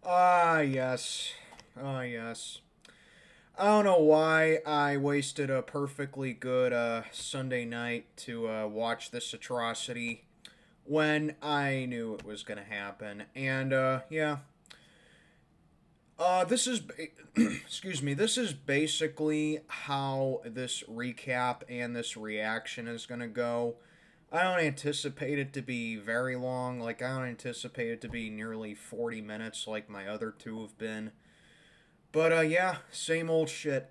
Ah, yes. Ah, yes. I don't know why I wasted a perfectly good Sunday night to watch this atrocity when I knew it was going to happen. And, yeah. This is, excuse me, this is basically how this recap and this reaction is going to go. I don't anticipate it to be very long. Like, I don't anticipate it to be nearly 40 minutes like my other two have been. But, yeah, same old shit.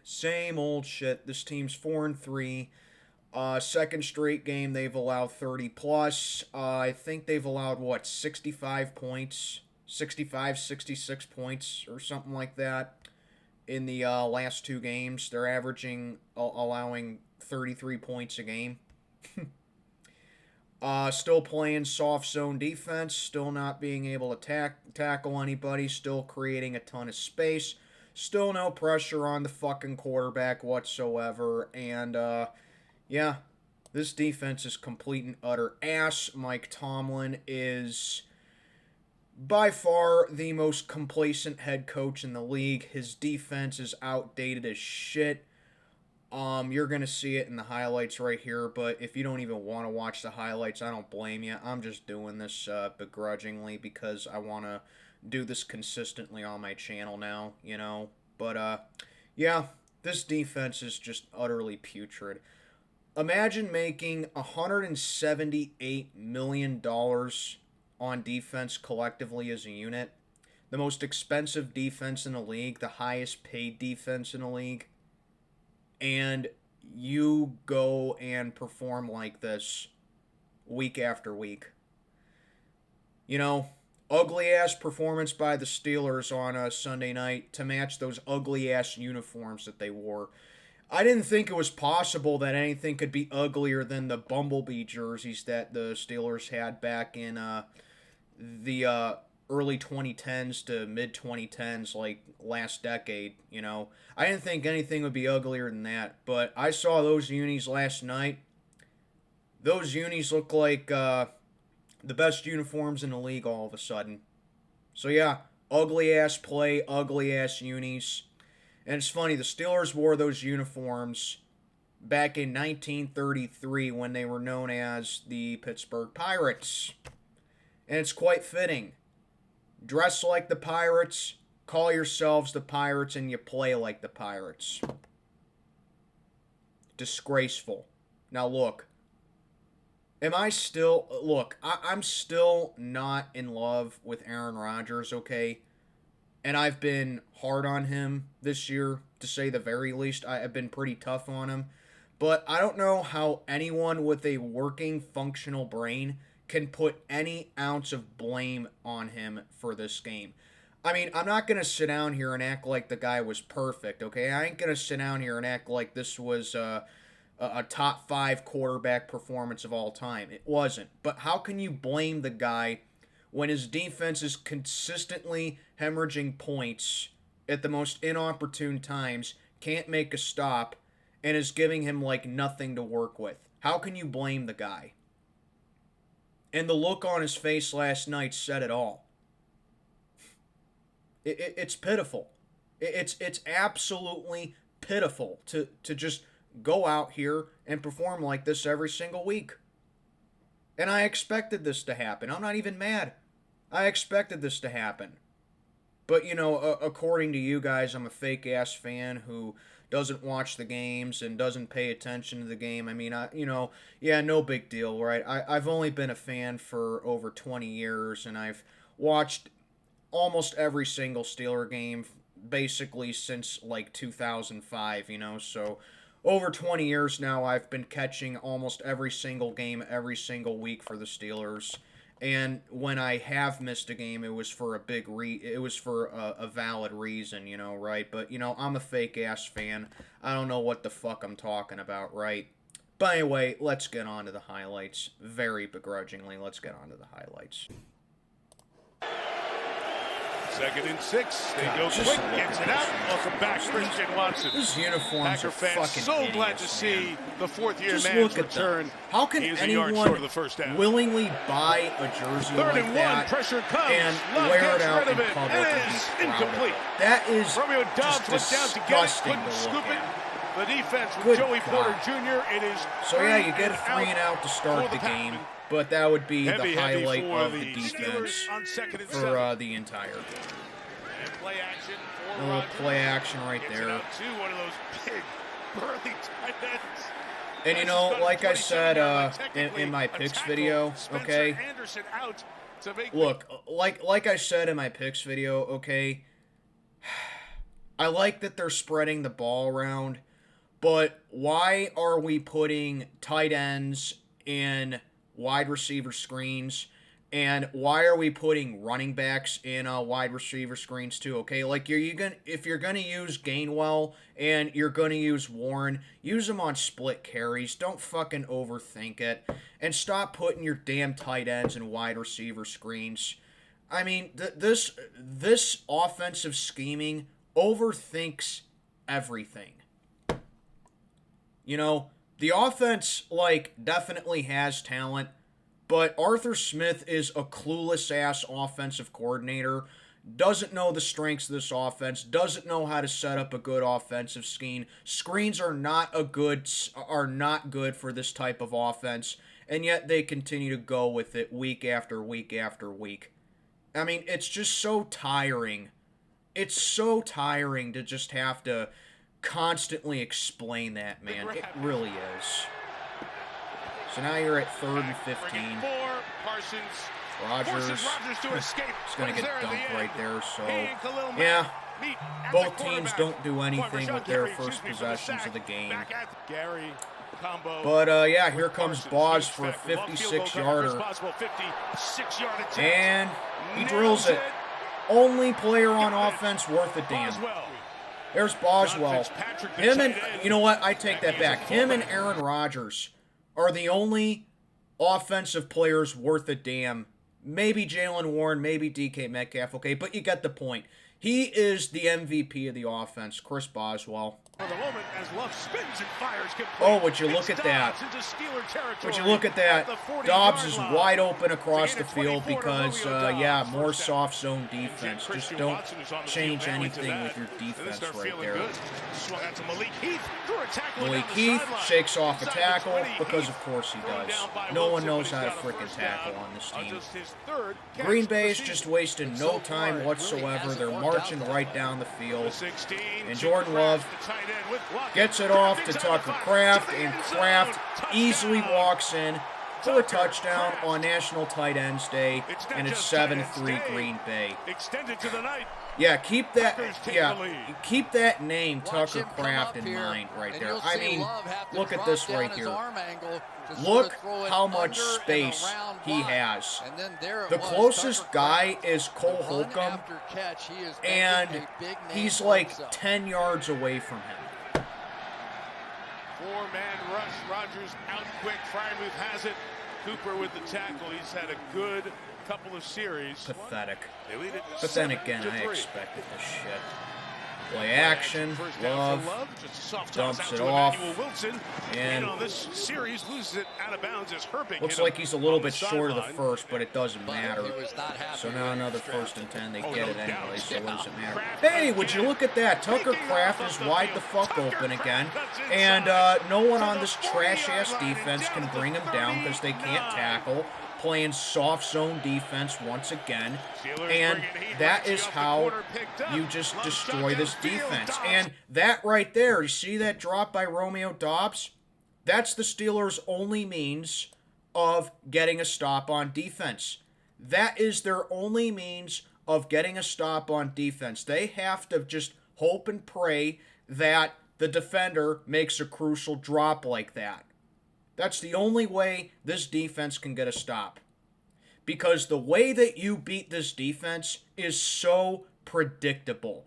Same old shit. This team's 4-3. Second straight game they've allowed 30 plus. I think they've allowed, what, 65 points? 65, 66 points or something like that in the last two games. They're averaging, allowing 33 points a game. Still playing soft zone defense, still not being able to tackle anybody, still creating a ton of space, still no pressure on the fucking quarterback whatsoever, and yeah, this defense is complete and utter ass. Mike Tomlin is by far the most complacent head coach in the league. His defense is outdated as shit. You're gonna see it in the highlights right here, but if you don't even want to watch the highlights, I don't blame you. I'm just doing this begrudgingly because I want to do this consistently on my channel now, you know. But yeah, this defense is just utterly putrid. Imagine making $178 million on defense collectively as a unit, the most expensive defense in the league, the highest paid defense in the league, and you go and perform like this week after week. You know, ugly ass performance by the Steelers on a Sunday night to match those ugly ass uniforms that they wore. I didn't think it was possible that anything could be uglier than the Bumblebee jerseys that the Steelers had back in the early 2010s to mid 2010s, like last decade, you know. I didn't think anything would be uglier than that, but I saw those unis last night. Those unis look like the best uniforms in the league all of a sudden. So yeah, ugly ass play, ugly ass unis. And it's funny, the Steelers wore those uniforms back in 1933 when they were known as the Pittsburgh Pirates. And it's quite fitting. Dress like the Pirates, call yourselves the Pirates, and you play like the Pirates. Disgraceful. Now look, I'm still not in love with Aaron Rodgers, okay? And I've been hard on him this year, to say the very least. I've been pretty tough on him. But I don't know how anyone with a working, functional brain can put any ounce of blame on him for this game. I mean, I'm not going to sit down here and act like the guy was perfect, okay? I ain't going to sit down here and act like this was a top five quarterback performance of all time. It wasn't. But how can you blame the guy when his defense is consistently hemorrhaging points at the most inopportune times, can't make a stop, and is giving him like nothing to work with? How can you blame the guy? And the look on his face last night said it all. It's pitiful. It's absolutely pitiful to just go out here and perform like this every single week. And I expected this to happen. I'm not even mad. I expected this to happen. But, you know, according to you guys, I'm a fake-ass fan who doesn't watch the games and doesn't pay attention to the game. I mean, yeah, no big deal, right? I've only been a fan for over 20 years, and I've watched almost every single Steeler game basically since, like, 2005, you know? So, over 20 years now, I've been catching almost every single game every single week for the Steelers. And when I have missed a game, it was for a valid reason, you know, right? But, you know, I'm a fake-ass fan. I don't know what the fuck I'm talking about, right? But anyway, let's get on to the highlights. Very begrudgingly, let's get on to the highlights. 2nd and 6. They go just quick, look gets at it out. this. Welcome back, Christian Watson. These uniforms Packer are fans fucking so idiots, glad to see the fourth-year Just man's look at return. them. How can He is a yard short anyone of the first down. willingly buy a jersey 3rd like and 1, that pressure comes. and Love wear it gets out rid in of it. public It and be is proud of incomplete. it? That is Romeo Dobbs just went down to get it, disgusting couldn't to look scoop it. at. The defense with Good Joey God. Porter Jr. It is So yeah, you get a 3 3 and out to start the game, but that would be heavy the highlight for of the the defense Steelers on 2nd and 7. for the entire game. And play action for A little Rodgers. play action right Gets it there. out to one of those big, burly tight ends. And you know, like I said in my picks video, okay? Look, like I said in my picks video, okay? I like that they're spreading the ball around, but why are we putting tight ends in wide receiver screens? And why are we putting running backs in wide receiver screens too? Okay, like if you're gonna use Gainwell and you're gonna use Warren, use them on split carries. Don't fucking overthink it, and stop putting your damn tight ends in wide receiver screens. I mean, this offensive scheming overthinks everything. You know, the offense definitely has talent. But Arthur Smith is a clueless-ass offensive coordinator, doesn't know the strengths of this offense, doesn't know how to set up a good offensive scheme. Screens are not good for this type of offense, and yet they continue to go with it week after week after week. I mean, it's just so tiring. It's so tiring to just have to constantly explain that, man. It really is. So now you're at 3rd and 15. Rodgers is going to get dunked right there. So, yeah, both teams don't do anything with their first possessions of the game. But, yeah, here comes Boz for a 56-yarder. And he drills it. Only player on offense worth a damn. There's Boswell. Him and, you know what, I take that back. Him and Aaron Rodgers are the only offensive players worth a damn. Maybe Jalen Warren, maybe DK Metcalf, okay, but you get the point. He is the MVP of the offense, Chris Boswell. For the moment, as Love spins and fires complete. Oh, would you look at that? Would you look at that? Dobbs is wide open across the field because, yeah, more soft zone defense. Just don't change anything with your defense right there. Malik Heath shakes off a tackle because, of course, he does. No one knows how to freaking tackle on this team. Green Bay's just wasting no time whatsoever. They're marching right down the field. And Jordan Love gets it off to Tucker Kraft, and Kraft easily walks in for a touchdown on National Tight Ends Day, and it's 7-3 Green Bay. Yeah, keep that name Tucker Kraft in mind right there. I mean, look at this right here. Look how much space he has. The closest guy is Cole Holcomb, and he's like 10 yards away from him. Four-man rush. Rodgers out quick. Frymuth has it. Cooper with the tackle. He's had a good couple of series. Pathetic. But then again, I expected this shit. Play action, Love dumps it off, and this series loses it out of bounds as Herbig looks like he's a little bit short of the first, but it doesn't matter. So now another 1st and 10, they get it anyway, so what does it matter? Hey, would you look at that? Tucker Kraft is wide the fuck open again, and no one on this trash-ass defense can bring him down because they can't tackle. Playing soft zone defense once again, and that is how you just destroy this defense. And that right there, you see that drop by Romeo Dobbs? That's the Steelers' only means of getting a stop on defense. That is their only means of getting a stop on defense. They have to just hope and pray that the defender makes a crucial drop like that. That's the only way this defense can get a stop. Because the way that you beat this defense is so predictable.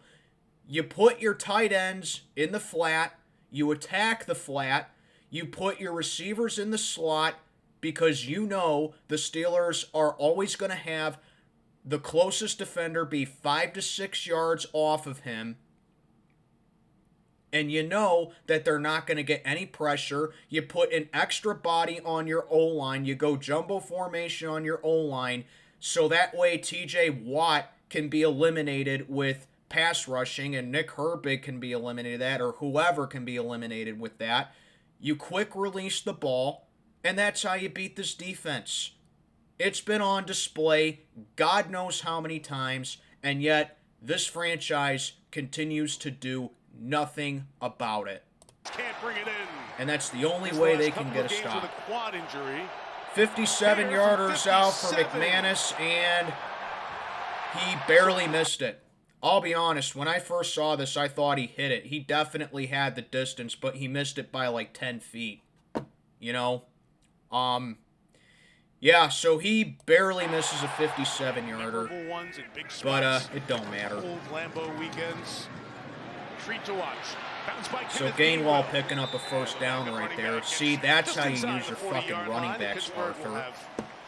You put your tight ends in the flat, you attack the flat, you put your receivers in the slot because you know the Steelers are always going to have the closest defender be 5 to 6 yards off of him, and you know that they're not going to get any pressure. You put an extra body on your O-line. You go jumbo formation on your O-line, so that way TJ Watt can be eliminated with pass rushing, and Nick Herbig can be eliminated that, or whoever can be eliminated with that. You quick release the ball, and that's how you beat this defense. It's been on display God knows how many times, and yet this franchise continues to do nothing about it. Can't bring it in. And that's the only way they can get a stop. With a quad injury. 57-yarders out for McManus, and he barely missed it. I'll be honest, when I first saw this, I thought he hit it. He definitely had the distance, but he missed it by like 10 feet. You know? Yeah, so he barely misses a 57-yarder. But it don't matter. Old Lambeau weekends. Treat to watch. So Gainwell picking up a first down right there. See, that's how you use your fucking running backs, Arthur.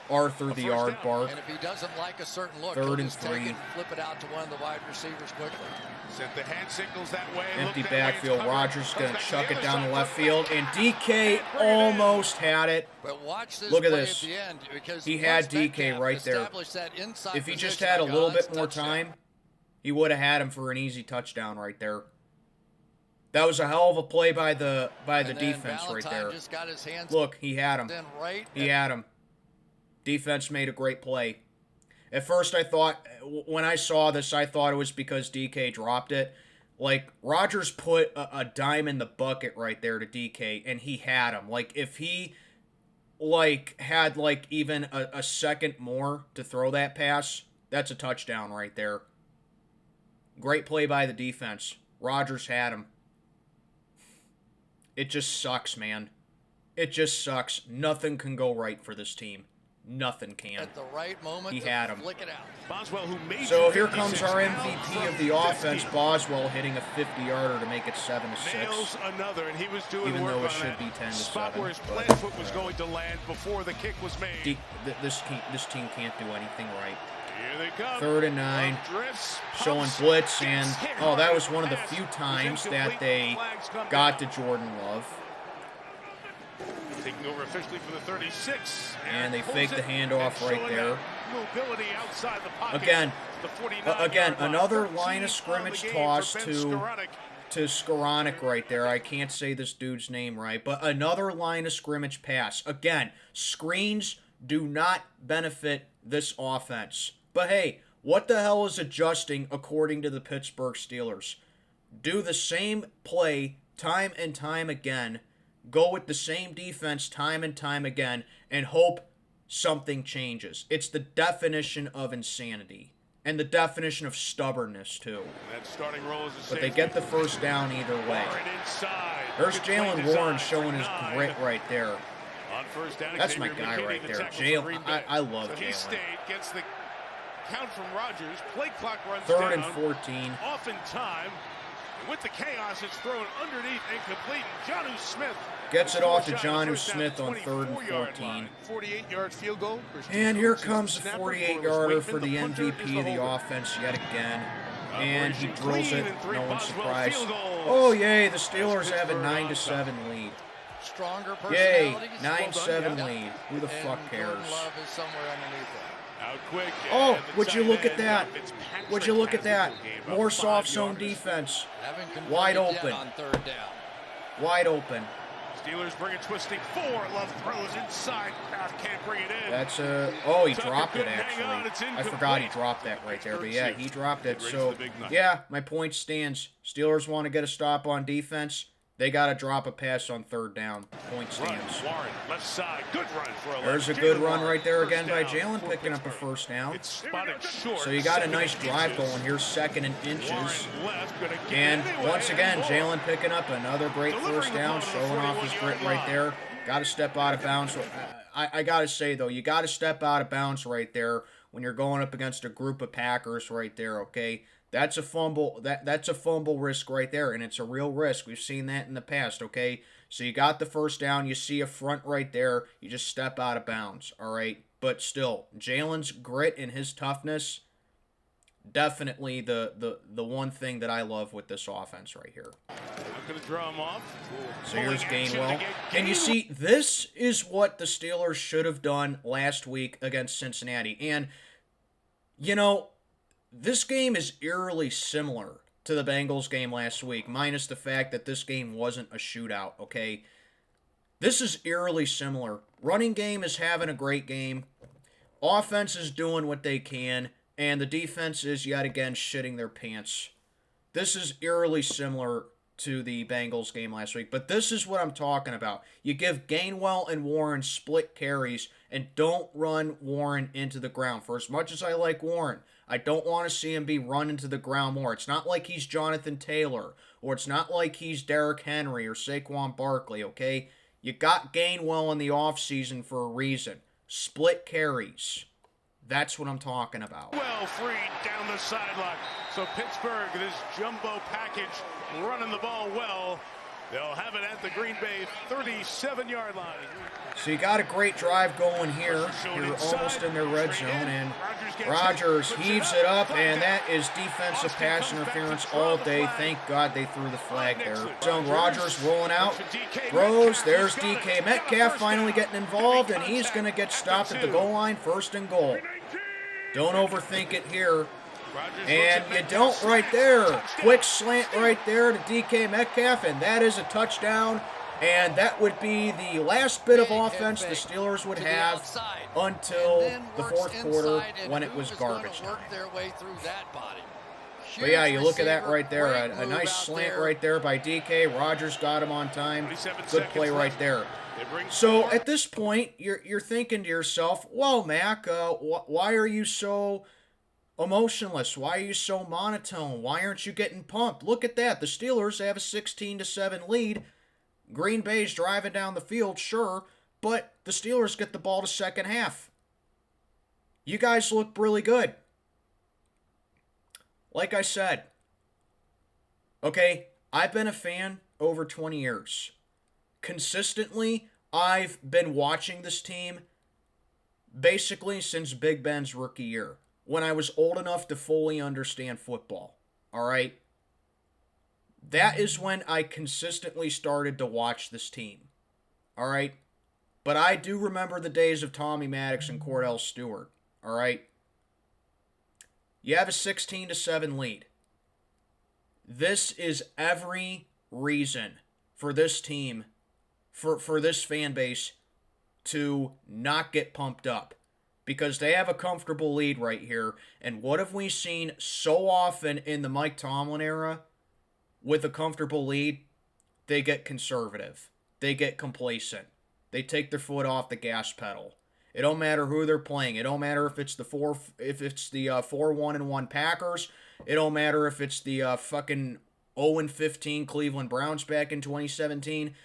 Arthur the yard bark. And if he doesn't like a certain look, 3rd and 3. Flip it out to one of the wide receivers quickly. Sent the hand signals that way. Empty backfield. Rogers going to chuck it down the left field, and DK almost had it. But watch this. Look at this. At the end, because he had DK right there. If he just had a little bit more time, he would have had him for an easy touchdown right there. That was a hell of a play by the defense right there. Look, he had him. He had him. Defense made a great play. At first, I thought, when I saw this, I thought it was because DK dropped it. Like, Rodgers put a dime in the bucket right there to DK, and he had him. Like, if he, like, had, like, even a second more to throw that pass, that's a touchdown right there. Great play by the defense. Rodgers had him. It just sucks, man. It just sucks. Nothing can go right for this team. Nothing can. At the right moment, he had him. Flick it out. Boswell, who made so here comes our MVP of the offense, Boswell, hitting a 50-yarder to make it 7-6. Nails another, and he was doing even work though it on should be 10-7. Spot where his plant foot was going to land before the kick was made. This team can't do anything right. Here they come. 3rd and 9, showing blitz, and that was one of the few times that they got to Jordan Love. Taking over officially for the 36. And they fake the handoff right there. Mobility outside the pocket. Again, another line of scrimmage toss to Skoranek right there. I can't say this dude's name right, but another line of scrimmage pass. Again, screens do not benefit this offense. But hey, what the hell is adjusting according to the Pittsburgh Steelers? Do the same play time and time again. Go with the same defense time and time again and hope something changes. It's the definition of insanity and the definition of stubbornness, too. That starting role is but they get the first down either way. There's Jalen Warren showing his grit right there. On first down, that's my guy right there. Jalen, I love Jalen. Gets the count from Rodgers. Play clock runs 3rd and 14. Off in time. With the chaos, it's thrown underneath, incomplete. Jonnu Smith gets it off to Jonnu Smith on 3rd and 14. 48-yard field goal. And here comes a 48-yarder for the MVP of the offense yet again. And he drills it. No one's surprised. Oh, yay, the Steelers have a 9-7 lead. Yay, 9-7 lead. Who the fuck cares? Oh, would you look at that? Would you look at that? More soft zone defense. Wide open. Wide open. Steelers bring it twisting. Love throws inside. Kraft can't bring it in. That's oh, he dropped it actually. I forgot he dropped that right there. But yeah, he dropped it. So yeah, my point stands. Steelers want to get a stop on defense. They got to drop a pass on 3rd down. Point stands. Warren, left side. Good run for There's a good run right there again by Jalen, picking up a first down. So you got a nice drive going here, 2nd and inches. And once again, Jalen picking up another great first down, showing off his grit right there. Got to step out of bounds. I got to say, though, you got to step out of bounds right there when you're going up against a group of Packers right there, okay? That's a fumble. That's a fumble risk right there, and it's a real risk. We've seen that in the past, okay? So you got the first down. You see a front right there. You just step out of bounds, all right? But still, Jalen's grit and his toughness, definitely the one thing that I love with this offense right here. I'm going to draw him off. So here's Pulling action Gainwell. to get And you Gainwell. see, this is what the Steelers should have done last week against Cincinnati. And, you know, this game is eerily similar to the Bengals game last week, minus the fact that this game wasn't a shootout, okay? This is eerily similar. Running game is having a great game. Offense is doing what they can. And the defense is, yet again, shitting their pants. This is eerily similar to the Bengals game last week. But this is what I'm talking about. You give Gainwell and Warren split carries and don't run Warren into the ground. For as much as I like Warren, I don't want to see him be run into the ground more. It's not like he's Jonathan Taylor, or it's not like he's Derrick Henry or Saquon Barkley, okay? You got Gainwell in the offseason for a reason. Split carries. That's what I'm talking about. Well freed down the sideline. So Pittsburgh, this jumbo package, running the ball well. They'll have it at the Green Bay 37-yard line. So you got a great drive going here. You're almost in their red zone, and Rodgers heaves it up, and that is defensive pass interference all day. Thank God they threw the flag there. So Rodgers rolling out, throws. There's DK Metcalf finally getting involved, and he's going to get stopped at the goal line, 1st and goal. Don't overthink it here. And you don't right there. Quick slant right there to DK Metcalf, and that is a touchdown. And that would be the last bit of offense the Steelers would have until the 4th quarter when it was garbage time. But yeah, you look at that right there. A nice slant right there by DK. Rodgers got him on time. Good play right there. So at this point, you're thinking to yourself, well, Mac, why are you so emotionless? Why are you so monotone? Why aren't you getting pumped? Look at that. The Steelers have a 16-7 lead. Green Bay's driving down the field, sure, but the Steelers get the ball to second half. You guys look really good. Like I said, okay, I've been a fan over 20 years. Consistently, I've been watching this team basically since Big Ben's rookie year, when I was old enough to fully understand football. All right? That is when I consistently started to watch this team. All right? But I do remember the days of Tommy Maddox and Cordell Stewart. All right? You have a 16-7 lead. This is every reason for this team, for this fan base, to not get pumped up. Because they have a comfortable lead right here. And what have we seen so often in the Mike Tomlin era? With a comfortable lead, they get conservative. They get complacent. They take their foot off the gas pedal. It don't matter who they're playing. It don't matter if it's the 4-1-1 Packers. It don't matter if it's the fucking 0-15 Cleveland Browns back in 2017.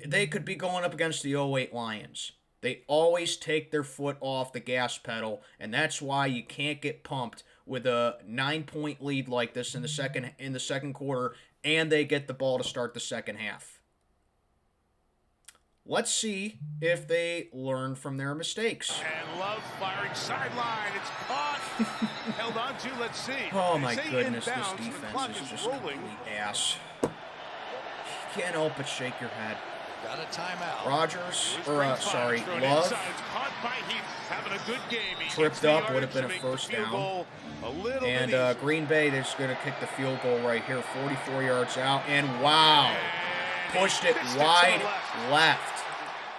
They could be going up against the 08 Lions. They always take their foot off the gas pedal, and that's why you can't get pumped with a 9-point lead like this in the second quarter, and they get the ball to start the second half. Let's see if they learn from their mistakes. And Love firing sideline. It's caught. Held on to. Let's see. Oh my goodness, this defense is just complete ass. You can't help but shake your head. Got a timeout. Rodgers, Love, tripped up, would have been a first down. And Green Bay, they're just going to kick the field goal right here, 44 yards out. And wow, pushed it wide left.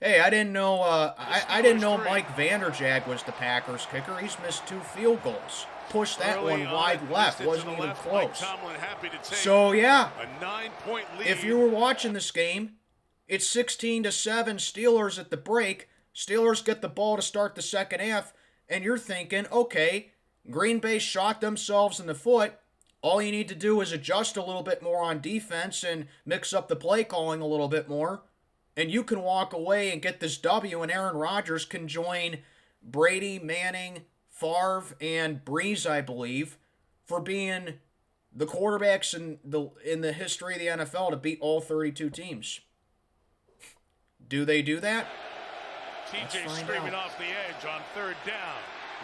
Hey, I didn't know. I didn't know Mike Vanderjag was the Packers kicker. He's missed 2 field goals. Pushed that one wide left. Wasn't even close. So yeah, if you were watching this game, it's 16-7 Steelers at the break. Steelers get the ball to start the second half, and you're thinking, okay, Green Bay shot themselves in the foot. All you need to do is adjust a little bit more on defense and mix up the play calling a little bit more, and you can walk away and get this W, and Aaron Rodgers can join Brady, Manning, Favre, and Breeze, I believe, for being the quarterbacks in the history of the NFL to beat all 32 teams. Do they do that? TJ screaming off the edge on 3rd down.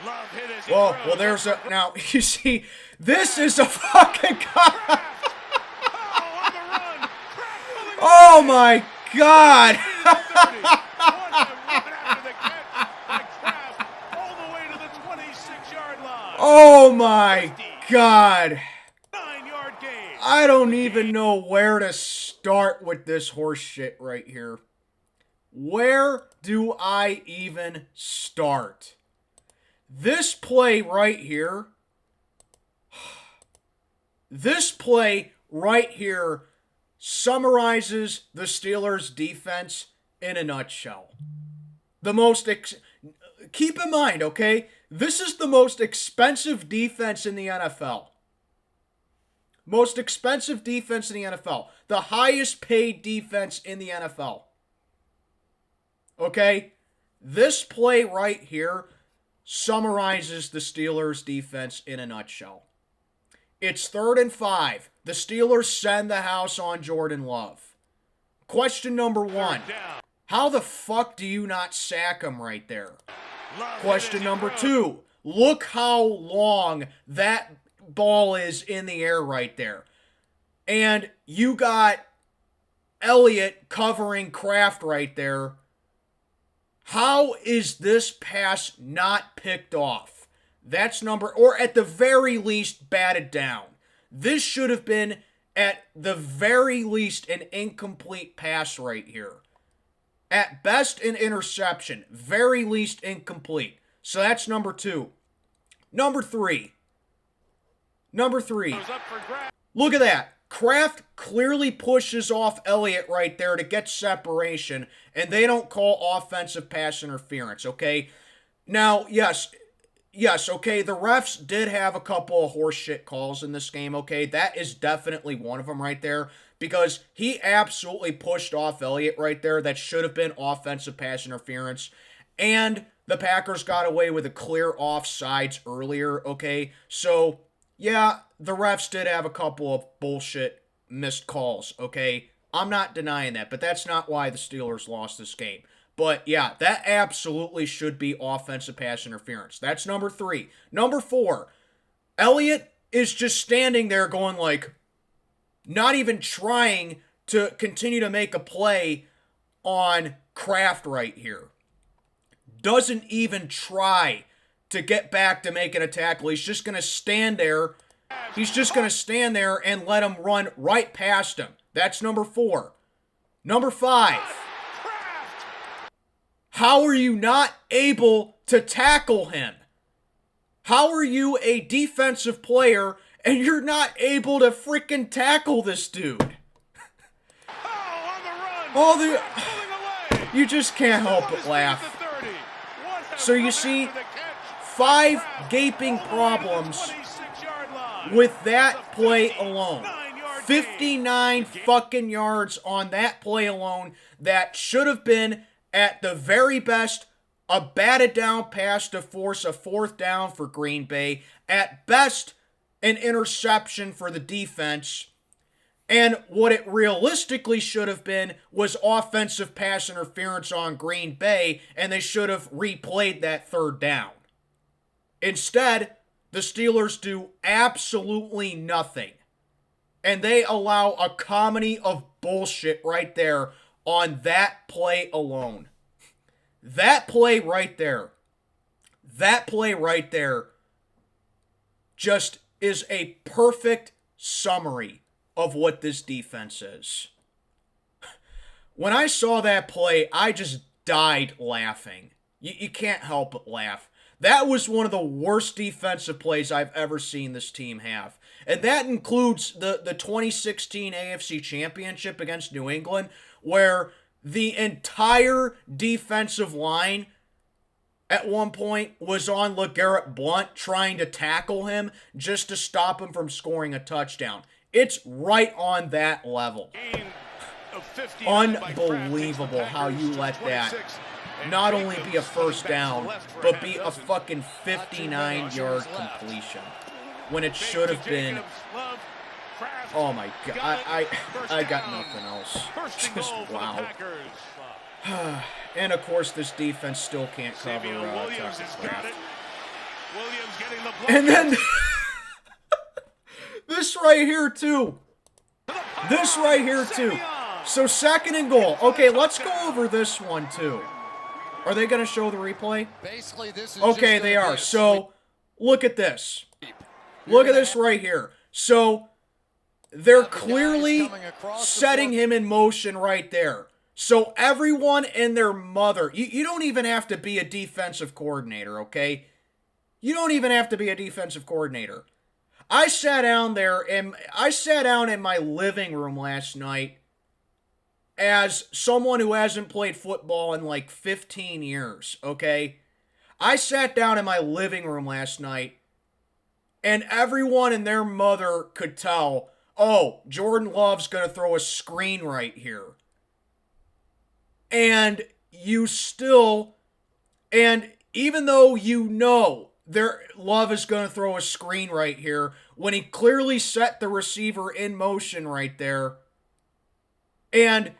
Love hit as he Well, throws. there's a... Now, you see, this is a fucking... Oh, on the run. Kraft pulling Oh, away. my God. 30. What a run after the catch by Kraft all the way to the 26-yard line. Oh, my God. 9-yard gain. I don't even know where to start with this horse shit right here. Where do I even start? This play right here, summarizes the Steelers' defense in a nutshell. Keep in mind, okay, this is the most expensive defense in the NFL. Most expensive defense in the NFL. The highest paid defense in the NFL. Okay? This play right here summarizes the Steelers' defense in a nutshell. It's 3rd and 5. The Steelers send the house on Jordan Love. Question number 1. How the fuck do you not sack him right there? Question number 2. Look how long that ball is in the air right there. And you got Elliott covering Kraft right there. How is this pass not picked off? Or at the very least batted down. This should have been at the very least an incomplete pass right here. At best an interception, very least incomplete. So that's number 2. Number 3. Look at that. Kraft clearly pushes off Elliott right there to get separation, and they don't call offensive pass interference, okay? Now, yes, okay, the refs did have a couple of horseshit calls in this game, okay? That is definitely one of them right there, because he absolutely pushed off Elliott right there. That should have been offensive pass interference, and the Packers got away with a clear offsides earlier, okay? So, yeah, the refs did have a couple of bullshit missed calls, okay? I'm not denying that, but that's not why the Steelers lost this game. But, yeah, that absolutely should be offensive pass interference. That's number 3. Number 4, Elliott is just standing there going like, not even trying to continue to make a play on Kraft right here. Doesn't even try to get back to making a tackle. He's just going to stand there. He's just going to stand there and let him run right past him. That's number 4. Number 5. How are you not able to tackle him? How are you a defensive player and you're not able to freaking tackle this dude? You just can't help but laugh. So you see, 5 gaping problems with that play alone. 59 fucking yards on that play alone that should have been, at the very best, a batted down pass to force a 4th down for Green Bay. At best, an interception for the defense. And what it realistically should have been was offensive pass interference on Green Bay, and they should have replayed that 3rd down. Instead, the Steelers do absolutely nothing. And they allow a comedy of bullshit right there on that play alone. That play right there just is a perfect summary of what this defense is. When I saw that play, I just died laughing. You can't help but laugh. That was one of the worst defensive plays I've ever seen this team have. And that includes the 2016 AFC Championship against New England, where the entire defensive line at one point was on LeGarrette Blount trying to tackle him just to stop him from scoring a touchdown. It's right on that level. Unbelievable how you let that not only be a 1st down, but be a fucking 59-yard completion when it should have been. Oh my God, I got nothing else. Just wow. And of course, this defense still can't cover Tucker Kraft. Williams getting the block. And then this right here too. This right here too. So 2nd and goal. Okay, let's go over this one too. Are they going to show the replay? Basically, this is Okay, they are. So look at this. Look at this right here. So they're clearly setting him in motion right there. So everyone and their mother, you don't even have to be a defensive coordinator, okay? You don't even have to be a defensive coordinator. I sat down in my living room last night as someone who hasn't played football in like 15 years, okay? I sat down in my living room last night and everyone and their mother could tell, oh, Jordan Love's going to throw a screen right here. And even though you know Love is going to throw a screen right here, when he clearly set the receiver in motion right there, and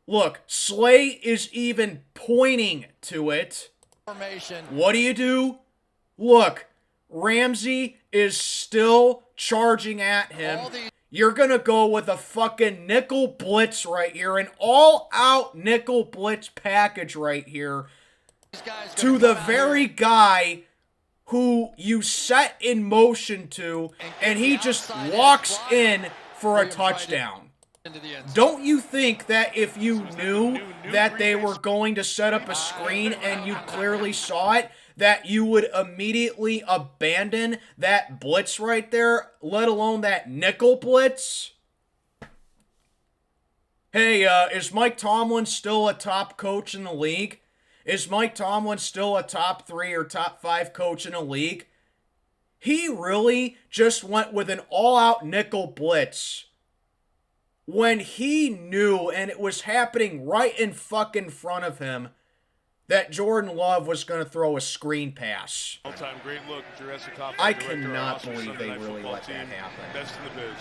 look, Slay is even pointing to it. What do? Look, Ramsey is still charging at him. You're going to go with a fucking nickel blitz right here, an all-out nickel blitz package right here to the very guy who you set in motion to, and he just walks in for a touchdown. Don't you think that if you knew that they were going to set up a screen and you clearly saw it, that you would immediately abandon that blitz right there, let alone that nickel blitz? Hey, is Mike Tomlin still a top coach in the league? Is Mike Tomlin still a top 3 or top 5 coach in the league? He really just went with an all-out nickel blitz when he knew, and it was happening right in fucking front of him, that Jordan Love was going to throw a screen pass. All-time great look, Jurassic Park. I cannot believe they really let that happen. Best in the biz.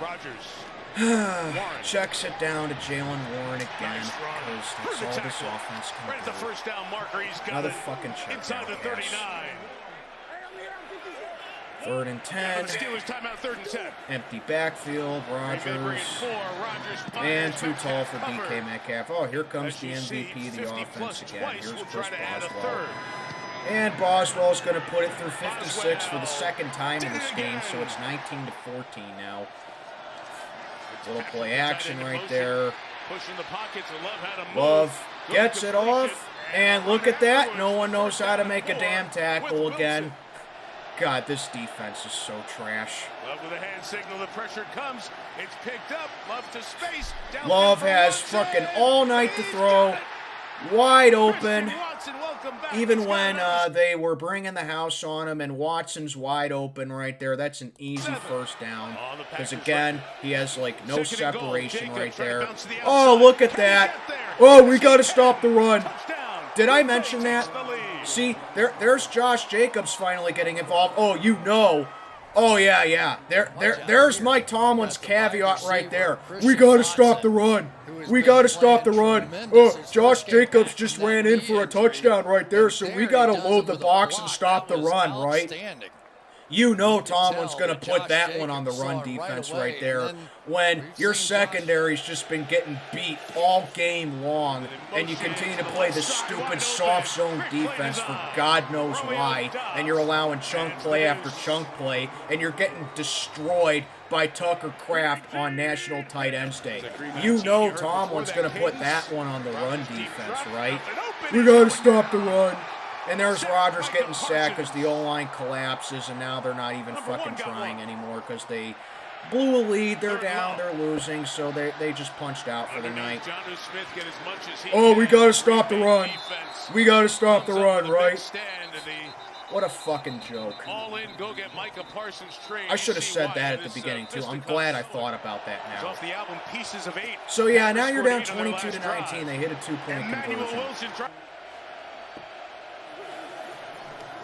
Rodgers. Checks it down to Jalen Warren again, because that's all this offense can Right at the do. first down marker, he's got Another it fucking check inside down the 39. pass. 3rd and 10. The Steelers timeout, 3rd and 10. Empty backfield, Rodgers. And too tall for DK Metcalf. Oh, here comes the MVP of the offense again. Here's Chris Boswell. And Boswell's going to put it through 56 for the 2nd time in this game, so it's 19-14 now. Little play action right there. Love gets it off, and look at that. No one knows how to make a damn tackle again. God, this defense is so trash. Love with a hand signal. The pressure comes. It's picked up. Love to space. Love has fucking all night to throw. Wide open. Even when they were bringing the house on him and Watson's wide open right there, that's an easy 1st down. Because again, he has like no separation right there. Oh, look at that. Oh, we got to stop the run. Did I mention that? See, there's Josh Jacobs finally getting involved. Oh, you know. Oh, yeah. There's Mike Tomlin's caveat right there. We got to stop the run. We got to stop the run. Oh, Josh Jacobs just ran in for a touchdown right there, so we got to load the box and stop the run, right? You know Tomlin's going to put that one on the run defense right there when your secondary's just been getting beat all game long and you continue to play this stupid soft zone defense for God knows why, and you're allowing chunk play after chunk play, and you're getting destroyed by Tucker Kraft on National Tight Ends Day. You know Tomlin's going to put that one on the run defense, right? We got to stop the run. And there's Rodgers getting sacked because the O-line collapses, and now they're not even fucking trying anymore because they blew a lead. They're down, they're losing, so they just punched out for the night. Oh, we got to stop the run. We got to stop the run, right? What a fucking joke. I should have said that at the beginning, too. I'm glad I thought about that now. So, yeah, now you're down 22-19. They hit a 2-point conversion.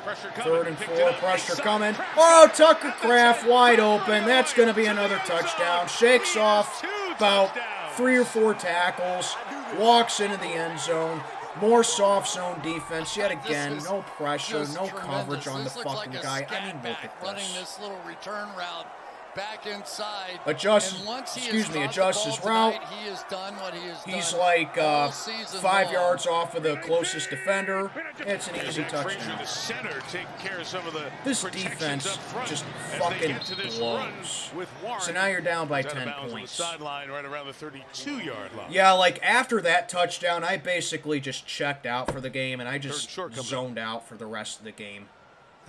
3rd and 4, pressure coming. Oh, Tucker Kraft wide open. That's going to be another touchdown. Shakes off about 3 or 4 tackles. Walks into the end zone. More soft zone defense yet This again. is No pressure, just no tremendous. coverage on the This looks fucking like a guy. I scat mean, look back at running this. this little return route back inside. Adjust, And once he excuse has me, caught adjust the his ball route. tonight, he has done what he has He's done like all season 5 long. yards off of the closest defender. It's an easy touchdown. The center taking care of some of the This protections defense up front just as they fucking get to this blows. run with Warren. So now you're down by He's out of 10 bounds on the points. sideline right around the 32-yard line. Yeah, like after that touchdown, I basically just checked out for the game and I just Third and short coming zoned out for the rest of the game.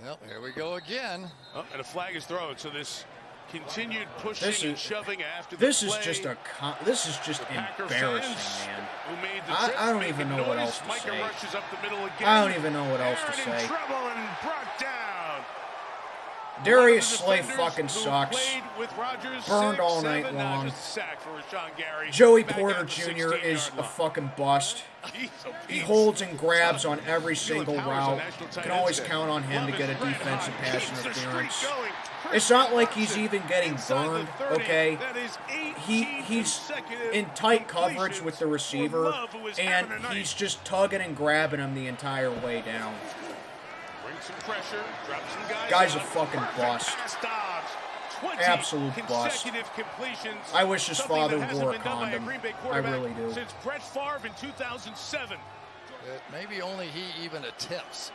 Yep, here we go again. Oh, and a flag is thrown. So this continued pushing and shoving after the This play. is just this is just Packer embarrassing, fans man. who made the I trip, don't making even know what noise. else to Micah say. rushes up the middle again. I don't even know what else to Aaron in say. trouble and brought down. Darius One Slay of the defenders fucking who sucks. played with Rodgers Burned all 6-7, night now long. just a sack for Rashawn Gary. Joey Back Porter out to the Jr. is 16-yard a line. fucking bust. He's a He beast. holds and grabs on every Feeling single powers on route. national tight Can ends always there. count on him to Love get a is red defensive hot. pass Keeps the streak interference. going. It's not like he's Christian even getting inside the burned, 30. okay? That is 18 He's consecutive in tight coverage with the completions receiver, for Love, who is and having a night. he's just tugging and grabbing him the entire way down. Bring some pressure, drop some guys. Guy's a out. fucking Perfect bust. pass stops. 20 Absolute bust. consecutive completions. I wish his Something father that hasn't wore a been done by condom. Green Bay I quarterback really do. Since Brett Favre in 2007. Maybe only he even attempts.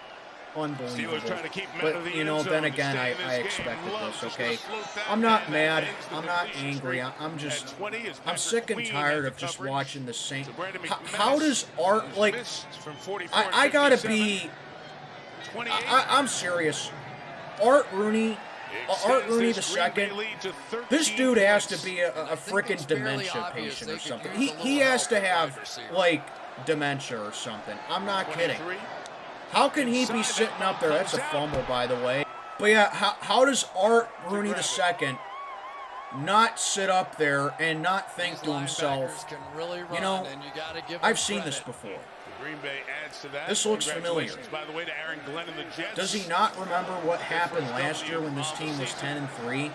Unbelievable. Steelers trying to keep him out of the But, you end know, zone then to again, stay in this I game. expected Love this, just okay? gonna slow down, I'm not and mad. that ends the I'm not completion angry. streak. I'm just, At 20 is I'm Patrick sick and Queen tired at of the just coverage. watching the same. To Brandon How McManus, does Art, who's like, missed from 44 I gotta 57, be, 28. I'm serious. Art Rooney the second. This dude has to be a freaking dementia patient or something. He has to have, like, dementia or something. I'm not kidding. How can he be sitting up there? That's a fumble, by the way. But yeah, how does Art Rooney II not sit up there and not think to himself, you know, I've seen this before. Green Bay adds to that. This looks familiar. Congratulations, by the way, to Aaron Glenn and the Jets. Does he not remember what happened last year when this team was 10-3?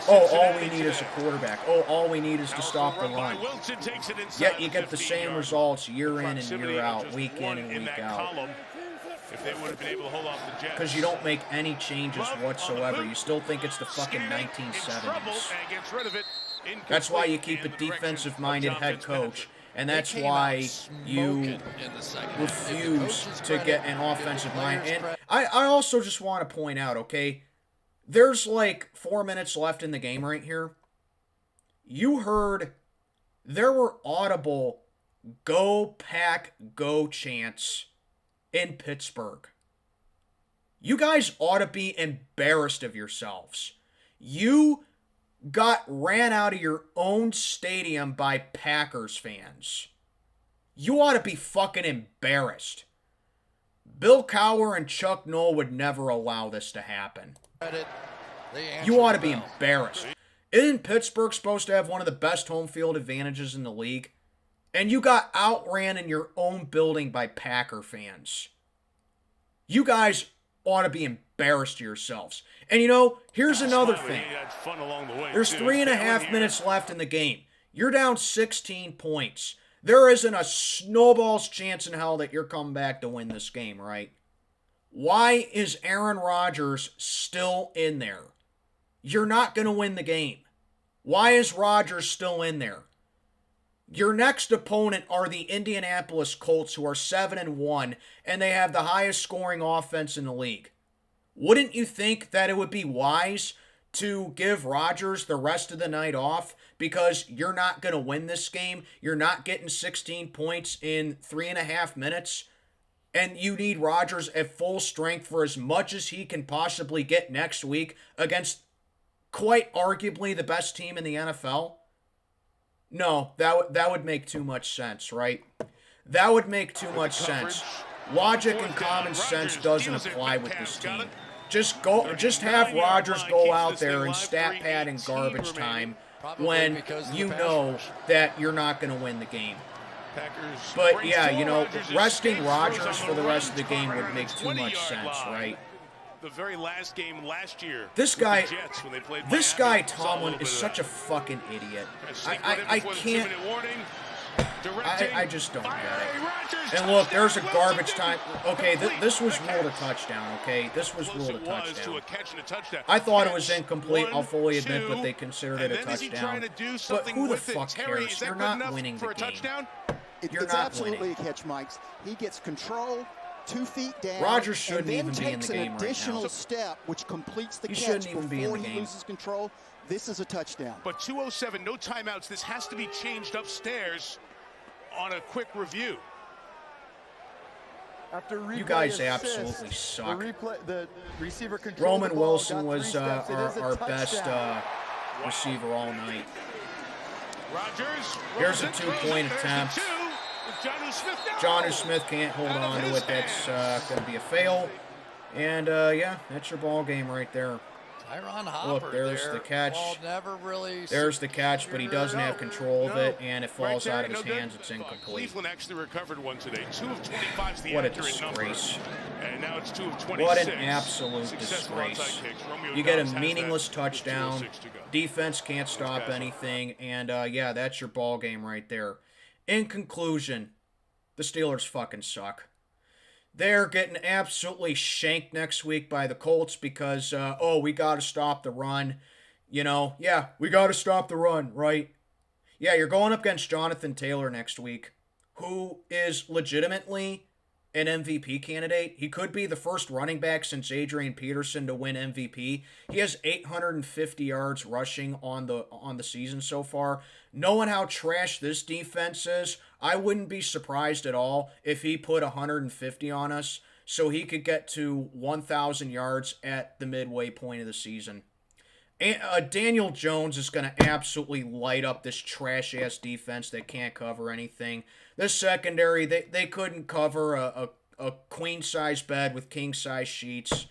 Oh, all we need is a quarterback. Oh, all we need is to stop the run. Yet you get the same results year in and year out, week in and week out. If they would have been able to hold off the Jets. Because you don't make any changes whatsoever. You still think it's the fucking 1970s. That's why you keep a defensive-minded head coach. And that's why you refuse to get an offensive mind. And I also just want to point out, okay, there's like 4 minutes left in the game right here. You heard there were audible "Go Pack, Go" chants in Pittsburgh. You guys ought to be embarrassed of yourselves. You got ran out of your own stadium by Packers fans. You ought to be fucking embarrassed. Bill Cowher and Chuck Noll would never allow this to happen. You ought to be embarrassed. Isn't Pittsburgh supposed to have one of the best home field advantages in the league? And you got outran in your own building by Packer fans. You guys ought to be embarrassed to yourselves. And you know, here's another thing. There's 3.5 minutes left in the game. You're down 16 points. There isn't a snowball's chance in hell that you're coming back to win this game, right? Why is Aaron Rodgers still in there? You're not going to win the game. Why is Rodgers still in there? Your next opponent are the Indianapolis Colts, who are 7-1, and they have the highest scoring offense in the league. Wouldn't you think that it would be wise to give Rodgers the rest of the night off because you're not going to win this game? You're not getting 16 points in 3.5 minutes, and you need Rodgers at full strength for as much as he can possibly get next week against quite arguably the best team in the NFL? No, that would make too much sense, right? That would make too much sense. Logic and common sense doesn't apply with this team. Just have Rodgers go out there and stat pad in garbage time when you know that you're not going to win the game. But yeah, you know, resting Rodgers for the rest of the game would make too much sense, right? The very last game last year. This guy Tomlin is such a fucking idiot. I can't. I just don't get it. And look, there's a garbage time. Okay, this was ruled a touchdown, okay? This was ruled a touchdown. I thought it was incomplete, I'll fully admit, but they considered it a touchdown. But who the fuck cares? You're not winning the game. It's absolutely a catch, Mike. He gets control, 2 feet down. Rodgers shouldn't even be in takes the game an right now. additional step, which completes the He catch shouldn't even before be in the he game. loses control. This is a touchdown. But 2:07, no timeouts. This has to be changed upstairs on a quick review. You guys absolutely suck. The receiver Roman Wilson was our best receiver all night. Rodgers. Here's a 2-point attempt. Jonnu Smith can't hold on to it. That's going to be a fail. And, yeah, that's your ball game right there. Tyron Hopper. Look, there's the catch. Ball never really There's the catch, but he doesn't have control of it, and it falls out of his hands. It's incomplete. Cleveland actually recovered one today. 2 of 25 is the What a accurate disgrace. number. And now it's 2 of 26. What an absolute Successful disgrace. onside kicks. Romeo You get a Dobbs has meaningless that with touchdown. 2:06 to go. Defense can't stop anything, and, yeah, that's your ball game right there. In conclusion, the Steelers fucking suck. They're getting absolutely shanked next week by the Colts because, we got to stop the run. You know, yeah, we got to stop the run, right? Yeah, you're going up against Jonathan Taylor next week, who is legitimately an MVP candidate. He could be the first running back since Adrian Peterson to win MVP. He has 850 yards rushing on the season so far. Knowing how trash this defense is, I wouldn't be surprised at all if he put 150 on us so he could get to 1,000 yards at the midway point of the season. And, Daniel Jones is going to absolutely light up this trash-ass defense that can't cover anything. This secondary, they couldn't cover a queen-size bed with king-size sheets.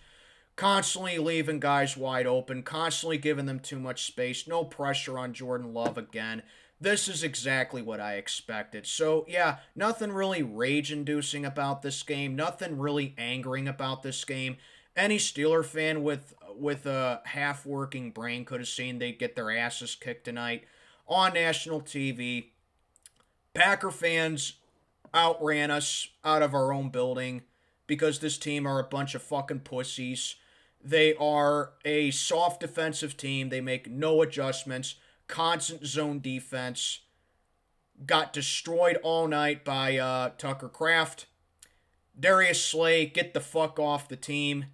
Constantly leaving guys wide open, constantly giving them too much space, no pressure on Jordan Love again. This is exactly what I expected. So, yeah, nothing really rage-inducing about this game, nothing really angering about this game. Any Steeler fan with a half-working brain could have seen they'd get their asses kicked tonight on national TV. Packer fans outran us out of our own building because this team are a bunch of fucking pussies. They are a soft defensive team. They make no adjustments. Constant zone defense. Got destroyed all night by Tucker Kraft. Darius Slay, get the fuck off the team.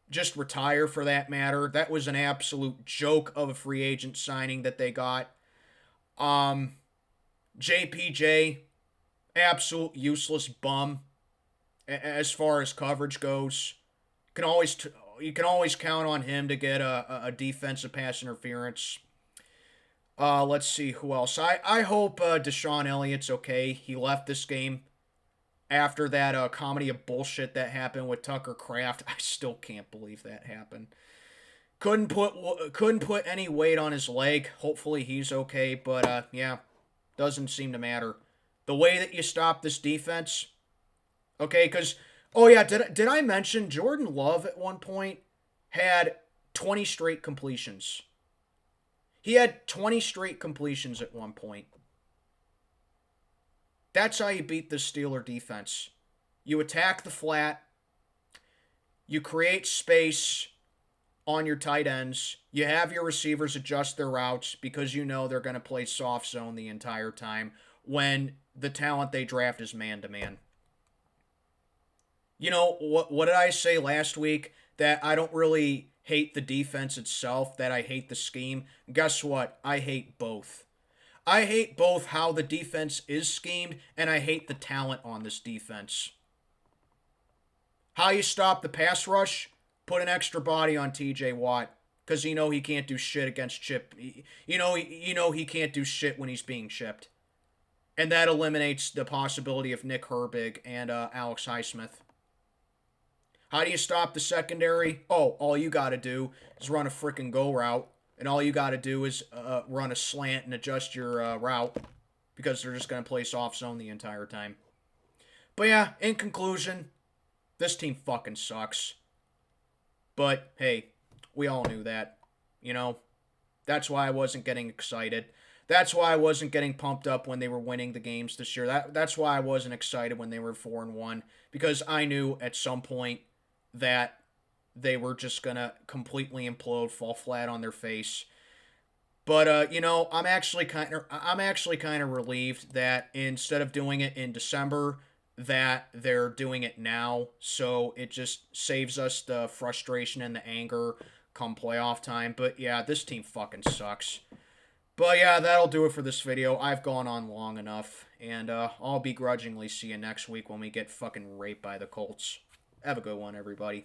Just retire for that matter. That was an absolute joke of a free agent signing that they got. JPJ, absolute useless bum as far as coverage goes. You can always count on him to get a defensive pass interference. Let's see who else. I hope Deshaun Elliott's okay. He left this game after that comedy of bullshit that happened with Tucker Kraft. I still can't believe that happened. Couldn't put any weight on his leg. Hopefully he's okay, but yeah, doesn't seem to matter. The way that you stop this defense, okay, because, oh yeah, did I mention Jordan Love at one point had 20 straight completions? He had 20 straight completions at one point. That's how you beat the Steeler defense. You attack the flat. You create space on your tight ends. You have your receivers adjust their routes because you know they're going to play soft zone the entire time when the talent they draft is man-to-man. You know, what did I say last week? That I don't really hate the defense itself, that I hate the scheme. Guess what? I hate both. I hate both how the defense is schemed, and I hate the talent on this defense. How you stop the pass rush? Put an extra body on TJ Watt, because you know he can't do shit against Chip. You know he can't do shit when he's being chipped. And that eliminates the possibility of Nick Herbig and Alex Highsmith. How do you stop the secondary? Oh, all you got to do is run a freaking go route. And all you got to do is run a slant and adjust your route. Because they're just going to play soft zone the entire time. But yeah, in conclusion, this team fucking sucks. But hey, we all knew that. You know, that's why I wasn't getting excited. That's why I wasn't getting pumped up when they were winning the games this year. That's why I wasn't excited when they were 4-1, because I knew at some point that they were just gonna completely implode, fall flat on their face. But you know, I'm actually kind of relieved that instead of doing it in December, that they're doing it now. So it just saves us the frustration and the anger come playoff time. But yeah, this team fucking sucks. But yeah, that'll do it for this video. I've gone on long enough, and I'll begrudgingly see you next week when we get fucking raped by the Colts. Have a good one, everybody.